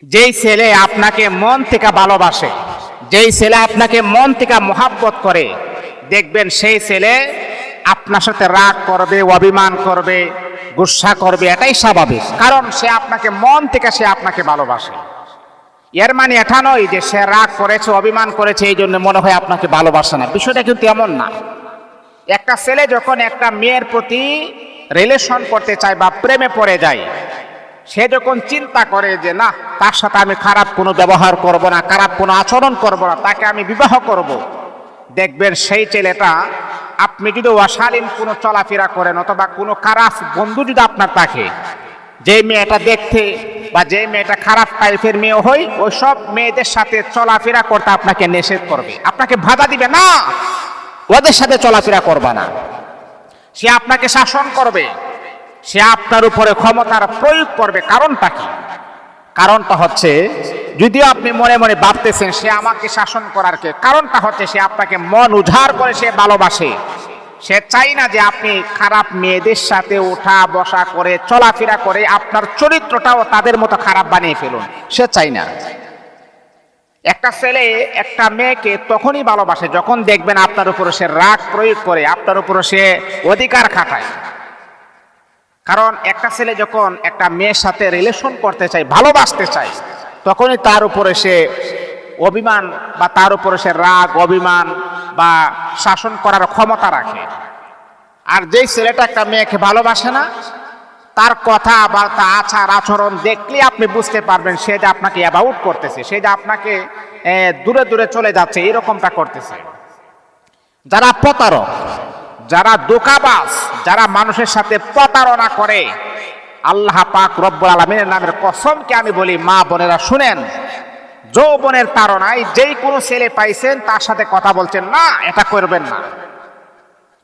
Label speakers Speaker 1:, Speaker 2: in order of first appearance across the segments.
Speaker 1: যেই ছেলে আপনাকে মন থেকে ভালোবাসে, যেই ছেলে আপনাকে মন থেকে মোহাব্বত করে, দেখবেন সেই ছেলে আপনার সাথে রাগ করবে, অভিমান করবে, গুসা করবে। এটাই স্বাভাবিক, কারণ সে আপনাকে মন থেকে সে আপনাকে ভালোবাসে। এর মানে এটা নয় যে সে রাগ করেছে, অভিমান করেছে, এই জন্য মনে হয় আপনাকে ভালোবাসে না। বিষয়টা কিন্তু এমন না। একটা ছেলে যখন একটা মেয়ের প্রতি রিলেশন করতে চায় বা প্রেমে পড়ে যায়, সে যখন চিন্তা করে যে না, তার সাথে আমি খারাপ কোনো ব্যবহার করব না, খারাপ কোনো আচরণ করব না, তাকে আমি বিবাহ করব, দেখবেন সেই ছেলেটা, আপনি যদি অশালীন কোনো চলাফেরা করেন অথবা কোনো খারাপ বন্ধু যদি আপনার থাকে, যে মেয়েটা দেখতে বা যে মেয়েটা খারাপ টাইপের মেয়ে হয়, ওই সব মেয়েদের সাথে চলাফেরা করতে আপনাকে নিষেধ করবে, আপনাকে বাধা দিবে, না ওদের সাথে চলাফেরা করবে না। সে আপনাকে শাসন করবে, সে আপনার উপরে ক্ষমতার প্রয়োগ করবে। কারণটা কি? কারণটা হচ্ছে, যদিও আপনি মনে মনে ভাবতেছেন সে আমাকে শাসন করার কে, কারণটা হচ্ছে সে আপনাকে মন উজাড় করে সে ভালোবাসে। সে চাই না যে আপনি খারাপ মেয়েদের সাথে ওঠা বসা করে চলাফেরা করে আপনার চরিত্রটাও তাদের মতো খারাপ বানিয়ে ফেলুন, সে চাই না। একটা ছেলে একটা মেয়েকে তখনই ভালোবাসে যখন দেখবেন আপনার উপরে সে রাগ প্রয়োগ করে, আপনার উপরে সে অধিকার খাটায়। কারণ একটা ছেলে যখন একটা মেয়ের সাথে রিলেশন করতে চায়, ভালোবাসতে চায়, তখনই তার উপরে সে অভিমান বা তার উপরে সে রাগ অভিমান বা শাসন করার ক্ষমতা রাখে। আর যেই ছেলেটা একটা মেয়েকে ভালোবাসে না, তার কথা বার্তা আচার আচরণ দেখলে আপনি বুঝতে পারবেন সে যে আপনাকে অ্যাবাউট করতেছে, সে যে আপনাকে দূরে দূরে চলে যাচ্ছে, এরকমটা করতেছে। যারা প্রতারক, যারা ধোঁকাবাজ, যারা মানুষের সাথে প্রতারণা করে, আল্লাহ পাক রব্বুল আলামিনের নামের কসমকে আমি বলি, মা বোনেরা শুনেন, যৌবনের তাড়নায় যেই কোনো ছেলে পাইছেন তার সাথে কথা বলছেন না, এটা করবেন না।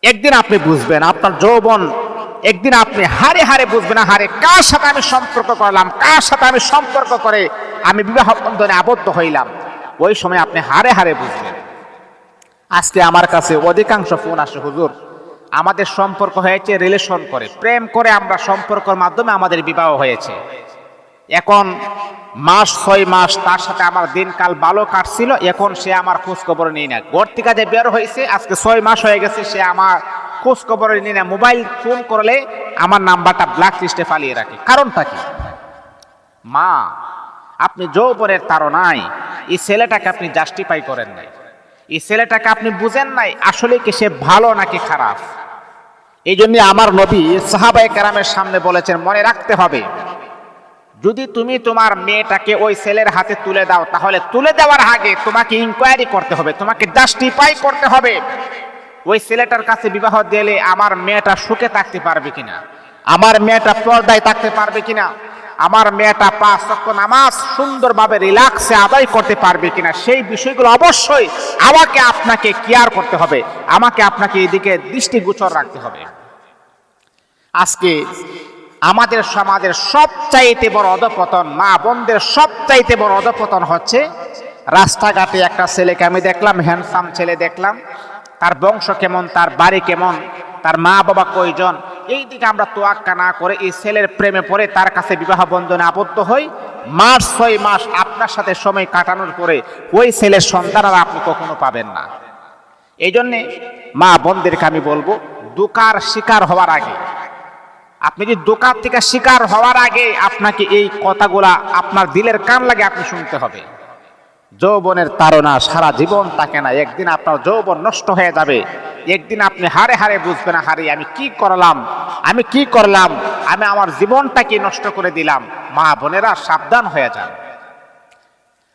Speaker 1: একদিন আপনি বুঝবেন আপনার যৌবন, একদিন আপনি হারে হারে বুঝবেন, হারে কার সাথে আমি সম্পর্ক করলাম, কার সাথে আমি সম্পর্ক করে আমি বিবাহ বন্ধনে আবদ্ধ হইলাম, ওই সময় আপনি হারে হারে বুঝবেন। আজকে আমার কাছে অধিকাংশ ফোন আসে, হুজুর আমাদের সম্পর্ক হয়েছে রিলেশন করে, প্রেম করে, আমরা সম্পর্কের মাধ্যমে আমাদের বিবাহ হয়েছে, এখন 6 মাস তার সাথে আমার দিনকাল ভালো কাটছিল, এখন সে আমার খোঁজ খবর নেই না। ঘর থেকে যে বের হয়েছে আজকে 6 মাস হয়ে গেছে, সে আমার খোঁজ খবর নেই না। মোবাইল ফোন করলে আমার নাম্বারটা ব্ল্যাক লিস্টে ফালিয়ে রাখে। কারণটা কি? মা, আপনি যৌবনের তাড়নায় এই ছেলেটাকে আপনি জাস্টিফাই করেন নাই, এই ছেলেটাকে আপনি বুঝেন নাই আসলে কি সে ভালো নাকি খারাপ। এই জন্য আমার নবী সাহাবায়ে কেরামের সামনে বলেছেন, মনে রাখতে হবে, যদি তুমি তোমার মেয়েটাকে ওই ছেলের হাতে তুলে দাও, তাহলে তুলে দেওয়ার আগে তোমাকে ইনকোয়ারি করতে হবে, তোমাকে জাস্টিফাই করতে হবে, ওই ছেলেটার কাছে বিবাহ দিলে আমার মেয়েটা সুখে থাকতে পারবে কিনা, আমার মেয়েটা পর্দায় থাকতে পারবে কিনা, আমার মেয়েটা 5 ওয়াক্ত নামাজ সুন্দরভাবে রিল্যাক্সে আদায় করতে পারবে কিনা, সেই বিষয়গুলো অবশ্যই আমাকে আপনাকে কেয়ার করতে হবে, আমাকে আপনাকে এদিকে দৃষ্টিগোচর রাখতে হবে। আজকে আমাদের সমাজের সবচাইতে বড় অধঃপতন, মা বোনদের সবচাইতে বড় অধঃপতন হচ্ছে, রাস্তাঘাটে একটা ছেলেকে আমি দেখলাম, হ্যান্ডসাম ছেলে দেখলাম, তার বংশ কেমন, তার বাড়ি কেমন, তার মা বাবা কয়জন, এই দিকে আমরা তোয়াক্কা না করে এই ছেলের প্রেমে পড়ে তার কাছে বিবাহ বন্ধনে আবদ্ধ হই। 6 মাস আপনার সাথে সময় কাটানোর পরে ওই ছেলের সন্তান আর আপনি কখনো পাবেন না। এই জন্যে মা বোনদেরকে আমি বলবো, ধোঁকার শিকার হওয়ার আগে, আপনি যদি ধোঁকার থেকে শিকার হওয়ার আগে আপনাকে এই কথাগুলা আপনার দিলের কান লাগে আপনি শুনতে হবে। যৌবনের তাড়না সারা জীবন থাকে না, একদিন আপনার যৌবন নষ্ট হয়ে যাবে, একদিন আপনি হারে হারে বুঝবেন, হারে আমি কি করলাম, আমি কি করলাম, আমি আমার জীবনটাকে নষ্ট করে দিলাম। মা বোনেরা সাবধান হয়ে যান।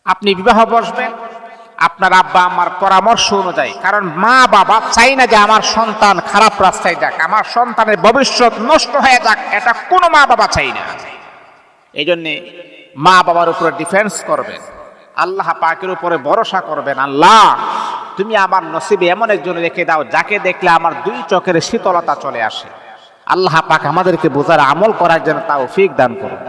Speaker 1: আপনি বিবাহ বসবেন আপনার আব্বা আমার পরামর্শ অনুযায়ী, কারণ মা বাবা চাই না যে আমার সন্তান খারাপ রাস্তায় যাক, আমার সন্তানের ভবিষ্যৎ নষ্ট হয়ে যাক, এটা কোনো মা বাবা চাই না। এই জন্যে মা বাবার উপরে ডিফেন্স করবেন, আল্লাহ পাকের উপরে ভরসা করবেন, আল্লাহ তুমি আমার নসিবে এমন একজন রেখে দাও যাকে দেখলে আমার 2 চোখের শীতলতা চলে আসে। আল্লাহ পাক আমাদেরকে বোঝার আমল করার জন্য তৌফিক দান করুন।